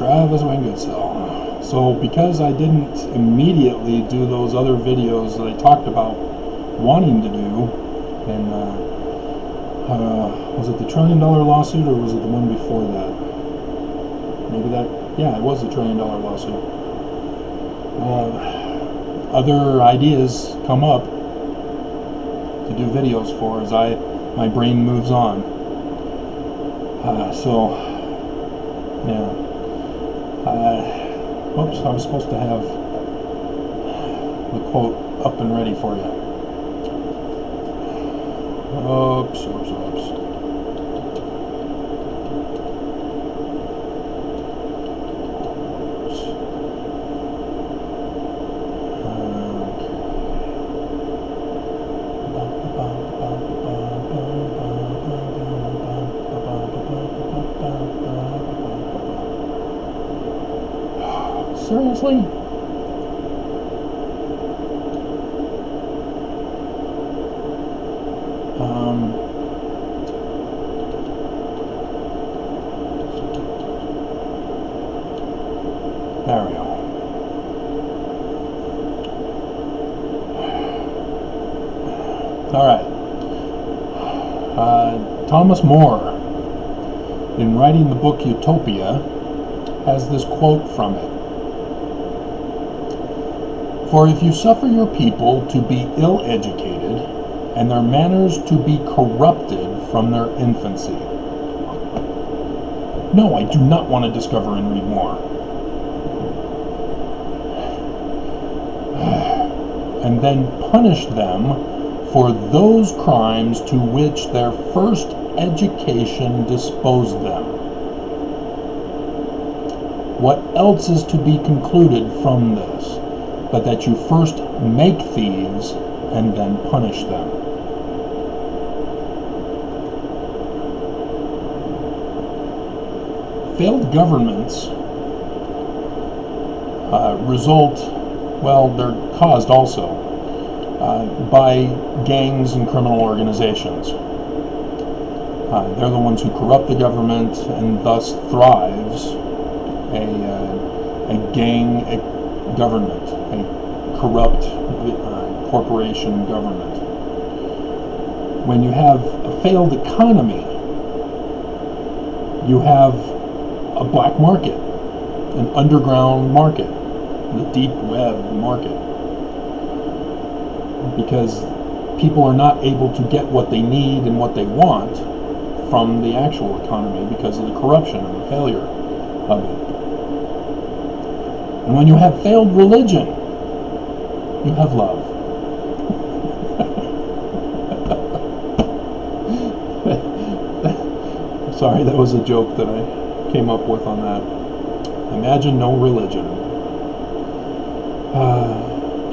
Travis Wingetsell. So because I didn't immediately do those other videos that I talked about wanting to do, and was it the $1 trillion lawsuit, or was it the one before that? Maybe that, yeah, it was the $1 trillion lawsuit. Other ideas come up to do videos for as my brain moves on. So yeah. Oops, I was supposed to have the quote up and ready for you. Oops. Seriously? There we go. All right. Thomas More, in writing the book Utopia, has this quote from it. For if you suffer your people to be ill-educated, and their manners to be corrupted from their infancy. No, I do not want to discover and read more. And then punish them for those crimes to which their first education disposed them. What else is to be concluded from this, but that you first make thieves and then punish them? Failed governments they're caused also by gangs and criminal organizations. They're the ones who corrupt the government, and thus thrives a gang government, a corrupt corporation government. When you have a failed economy, you have a black market, an underground market, the deep web market, because people are not able to get what they need and what they want from the actual economy because of the corruption and the failure of it. And when you have failed religion, you have love. Sorry, that was a joke that I came up with on that. Imagine no religion.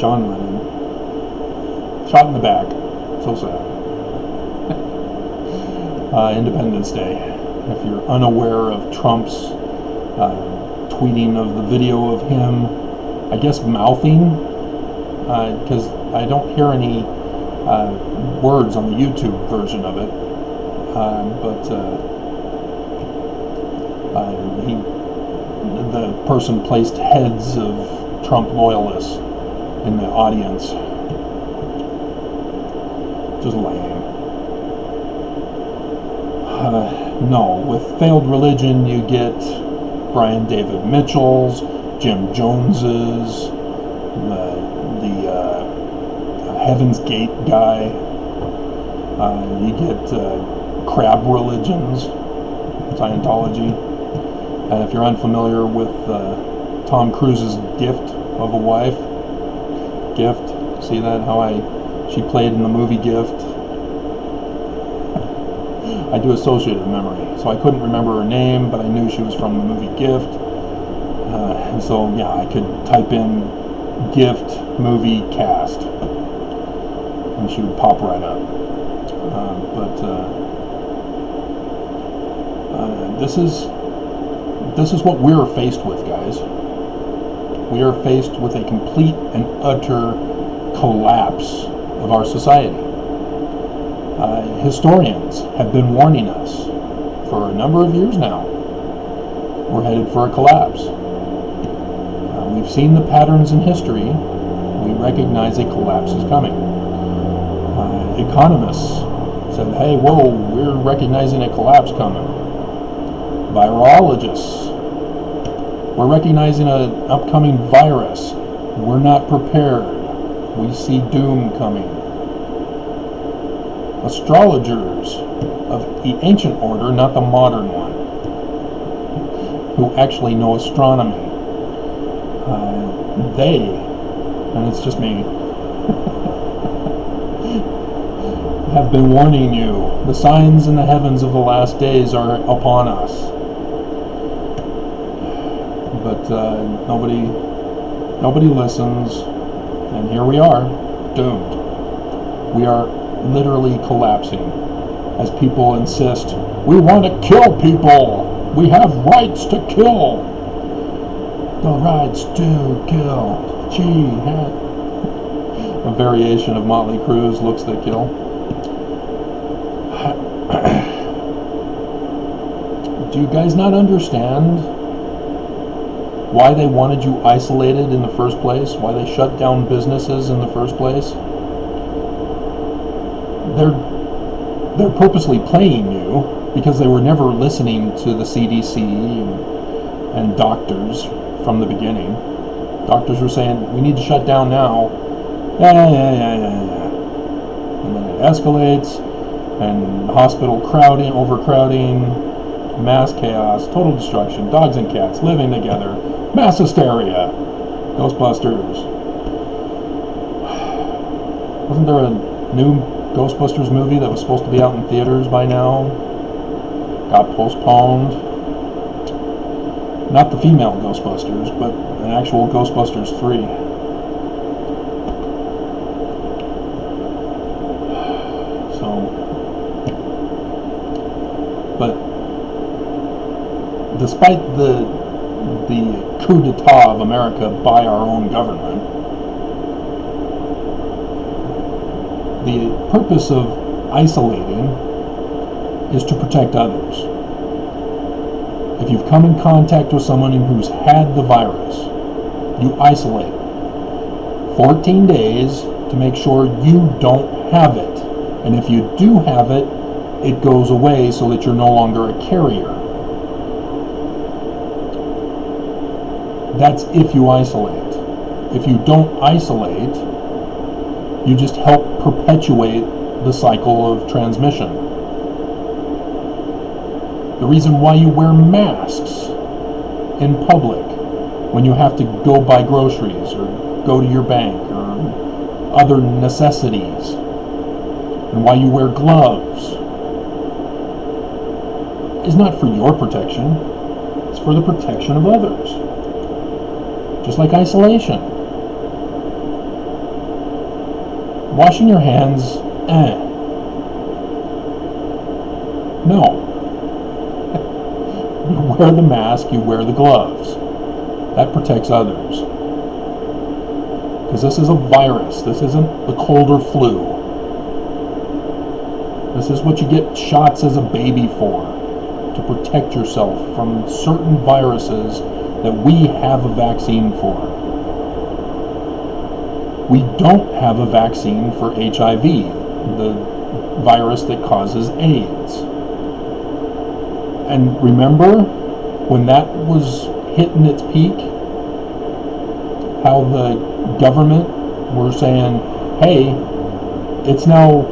John Lennon. Shot in the back. So sad. Independence Day. If you're unaware of Trump's tweeting of the video of him, I guess mouthing, because I don't hear any words on the YouTube version of it, the person placed heads of Trump loyalists in the audience. Just lame. No, with failed religion you get Brian David Mitchell's, Jim Jones's, the Heaven's Gate guy. You get crab religions, Scientology. And if you're unfamiliar with Tom Cruise's gift of a wife, Gift, see that? She played in the movie Gift. I do associative memory, so I couldn't remember her name, but I knew she was from the movie Gift. And so, yeah, I could type in Gift movie cast, and she would pop right up. This is what we're faced with, guys. We are faced with a complete and utter collapse of our society. Historians have been warning us for a number of years now we're headed for a collapse. We've seen the patterns in history. We recognize a collapse is coming. Economists said, hey, whoa, we're recognizing a collapse coming. Virologists, we're recognizing an upcoming virus. We're not prepared. We see doom coming. Astrologers of the ancient order, not the modern one, who actually know astronomy, and it's just me, have been warning you. The signs in the heavens of the last days are upon us. But nobody listens, and here we are, doomed. We are literally collapsing as people insist, we want to kill people. We have rights to kill. The rights to kill. Jihad. A variation of Motley Crue's Looks That Kill. Do you guys not understand why they wanted you isolated in the first place? Why they shut down businesses in the first place? They're purposely playing you because they were never listening to the CDC and doctors from the beginning. Doctors were saying, we need to shut down now. Yeah. And then it escalates, and hospital crowding, overcrowding, mass chaos, total destruction, dogs and cats living together, mass hysteria, Ghostbusters. Wasn't there a new Ghostbusters movie that was supposed to be out in theaters by now? Got postponed. Not the female Ghostbusters, but an actual Ghostbusters 3. But despite the coup d'etat of America by our own government, the purpose of isolating is to protect others. If you've come in contact with someone who's had the virus, you isolate 14 days to make sure you don't have it. And if you do have it, it goes away so that you're no longer a carrier. That's if you isolate. If you don't isolate, you just help perpetuate the cycle of transmission. The reason why you wear masks in public when you have to go buy groceries or go to your bank or other necessities, and why you wear gloves, is not for your protection, it's for the protection of others. Just like isolation. Washing your hands, no. You wear the mask, you wear the gloves. That protects others. Because this is a virus, this isn't the cold or flu. This is what you get shots as a baby for, to protect yourself from certain viruses that we have a vaccine for. We don't have a vaccine for HIV, the virus that causes AIDS. And remember when that was hitting its peak, how the government were saying, hey, it's now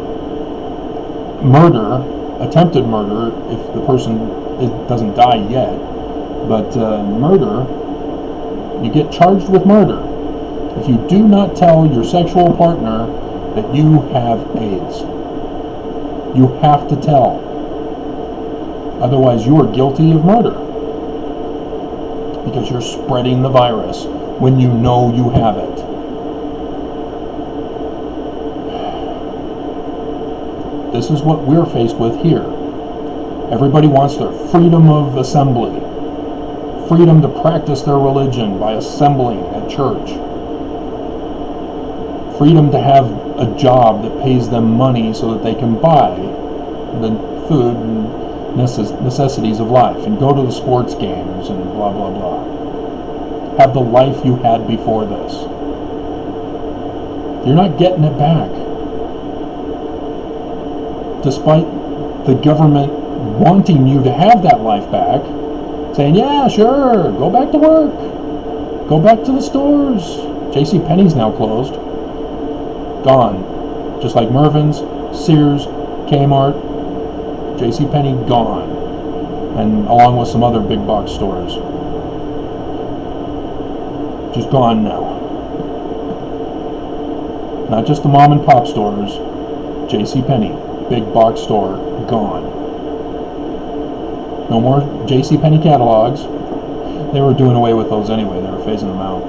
murder, attempted murder, if the person doesn't die yet, but murder, you get charged with murder if you do not tell your sexual partner that you have AIDS. You have to tell. Otherwise, you are guilty of murder because you're spreading the virus when you know you have it. This is what we're faced with here. Everybody wants their freedom of assembly, freedom to practice their religion by assembling at church, freedom to have a job that pays them money so that they can buy the food necessities of life and go to the sports games and blah, blah, blah. Have the life you had before this. You're not getting it back. Despite the government wanting you to have that life back, saying, yeah, sure, go back to work. Go back to the stores. JCPenney's now closed. Gone. Just like Mervyn's, Sears, Kmart, JCPenney, gone. And along with some other big box stores. Just gone now. Not just the mom and pop stores. JCPenney, big box store, gone. No more JCPenney catalogs. They were doing away with those anyway. They were phasing them out.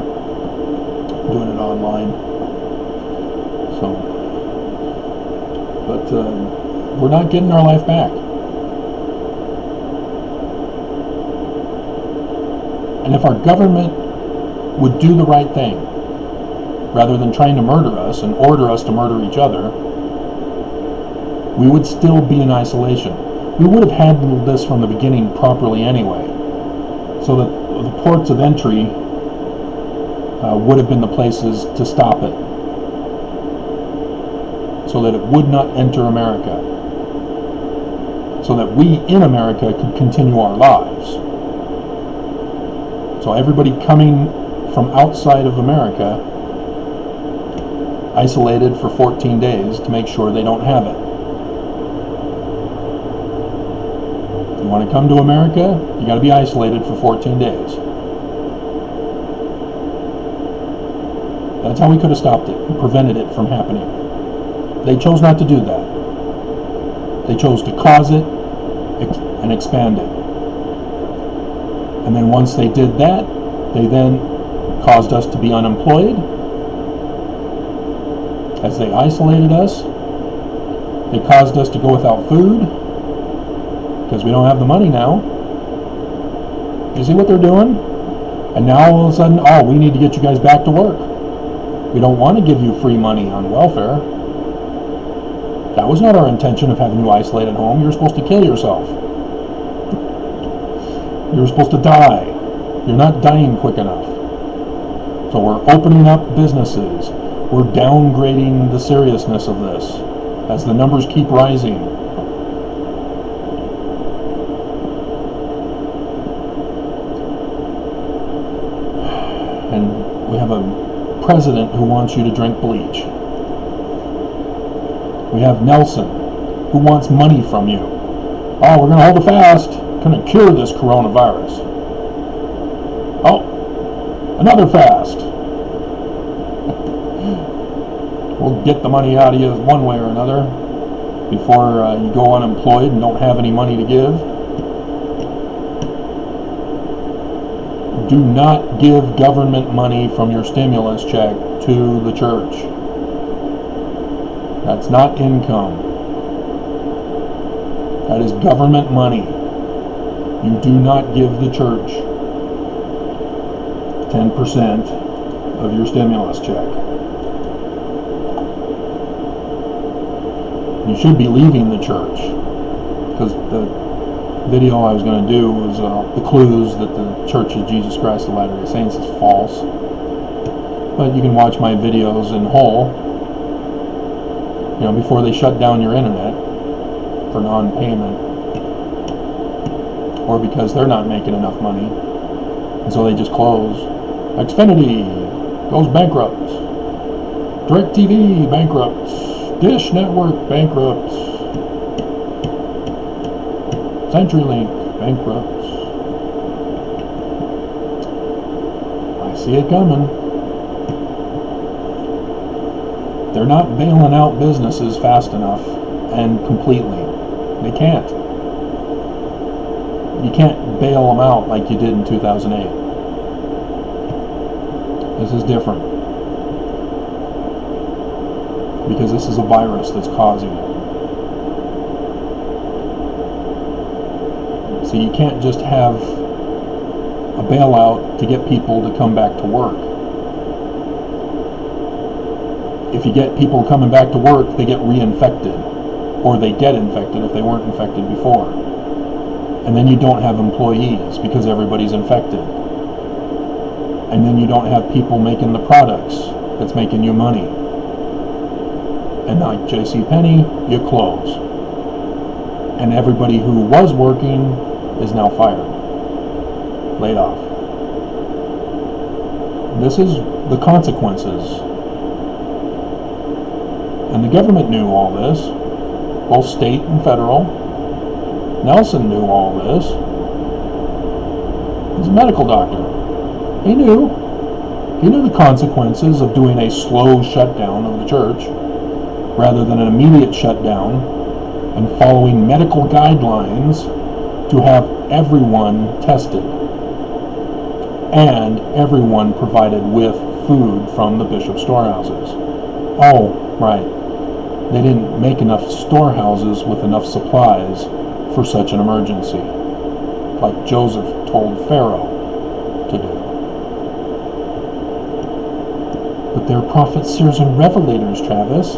Doing it online. So, but we're not getting our life back. And if our government would do the right thing, rather than trying to murder us and order us to murder each other, we would still be in isolation. We would have handled this from the beginning properly anyway, so that the ports of entry would have been the places to stop it, so that it would not enter America, so that we in America could continue our lives. So everybody coming from outside of America, isolated for 14 days to make sure they don't have it. You want to come to America, you got to be isolated for 14 days. That's how we could have stopped it and prevented it from happening. They chose not to do that. They chose to cause it and expand it. And then once they did that, they then caused us to be unemployed. As they isolated us, they caused us to go without food, because we don't have the money now. You see what they're doing? And now all of a sudden, oh, we need to get you guys back to work. We don't want to give you free money on welfare. That was not our intention of having you isolated at home. You were supposed to kill yourself. You were supposed to die. You're not dying quick enough. So we're opening up businesses. We're downgrading the seriousness of this as the numbers keep rising. And we have a president who wants you to drink bleach. We have Nelson who wants money from you. Oh, we're going to hold a fast. Going to cure this coronavirus. Oh, another fast. We'll get the money out of you one way or another before you go unemployed and don't have any money to give. Do not give government money from your stimulus check to the church. That's not income. That is government money. You do not give the church 10% of your stimulus check. You should be leaving the church, because the video I was going to do was the clues that the Church of Jesus Christ of Latter-day Saints is false. But you can watch my videos in whole, before they shut down your internet for non-payment, or because they're not making enough money, and so they just close. Xfinity goes bankrupt. DirecTV bankrupt. Dish Network bankrupt. CenturyLink bankrupt. I see it coming. They're not bailing out businesses fast enough and completely. They can't. You can't bail them out like you did in 2008. This is different. Because this is a virus that's causing it. So you can't just have a bailout to get people to come back to work. If you get people coming back to work, they get reinfected. Or they get infected if they weren't infected before. And then you don't have employees because everybody's infected. And then you don't have people making the products that's making you money. And like JCPenney, you close. And everybody who was working is now fired, laid off. This is the consequences. And the government knew all this, both state and federal. Nelson knew all this. He's a medical doctor. He knew. He knew the consequences of doing a slow shutdown of the church rather than an immediate shutdown, and following medical guidelines to have everyone tested and everyone provided with food from the bishop's storehouses. Oh, right. They didn't make enough storehouses with enough supplies for such an emergency, like Joseph told Pharaoh to do. But they're prophets, seers, and revelators, Travis.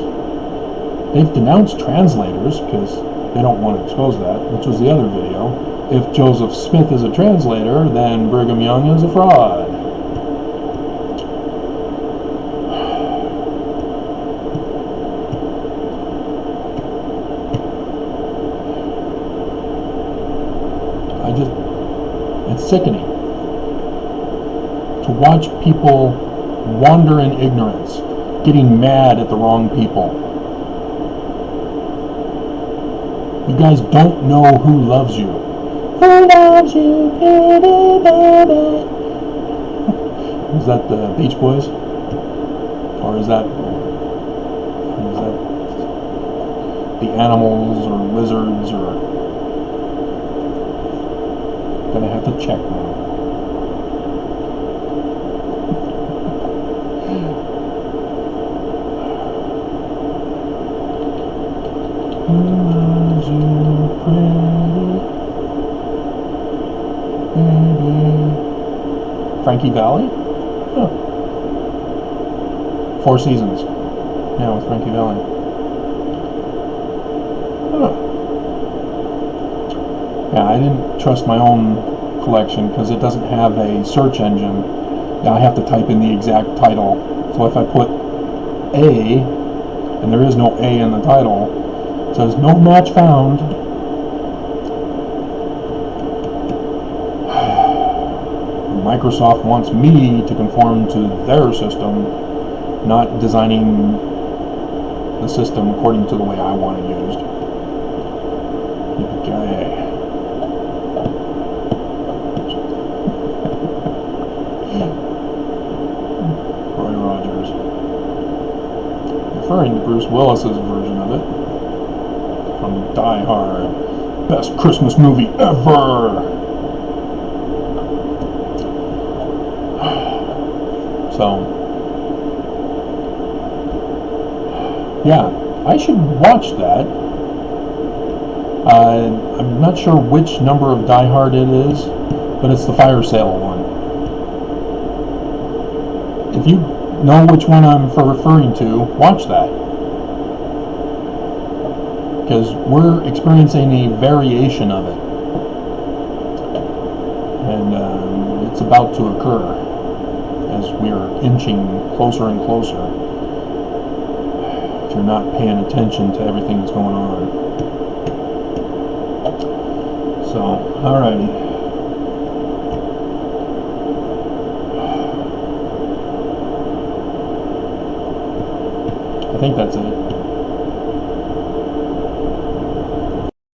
They've denounced translators because they don't want to expose that, which was the other video. If Joseph Smith is a translator, then Brigham Young is a fraud. It's sickening to watch people wander in ignorance, getting mad at the wrong people. You guys don't know who loves you. Who loves you, baby, baby? Is that the Beach Boys? Or is that the Animals or Lizards or... Gonna have to check now. Frankie Valli? Huh. 4 Seasons. Yeah, with Frankie Valli. Huh. Yeah, I didn't trust my own collection because it doesn't have a search engine. Now I have to type in the exact title. So if I put A, and there is no A in the title, it says no match found. Microsoft wants me to conform to their system, not designing the system according to the way I want it used. Okay. Roy Rogers. Referring to Bruce Willis's version of it from Die Hard. Best Christmas movie ever! So, yeah, I should watch that. I'm not sure which number of Die Hard it is, but it's the fire sale one. If you know which one I'm referring to, watch that. Because we're experiencing a variation of it. And it's about to occur as we're inching closer and closer. If you're not paying attention to everything that's going on. So, alrighty. I think that's it.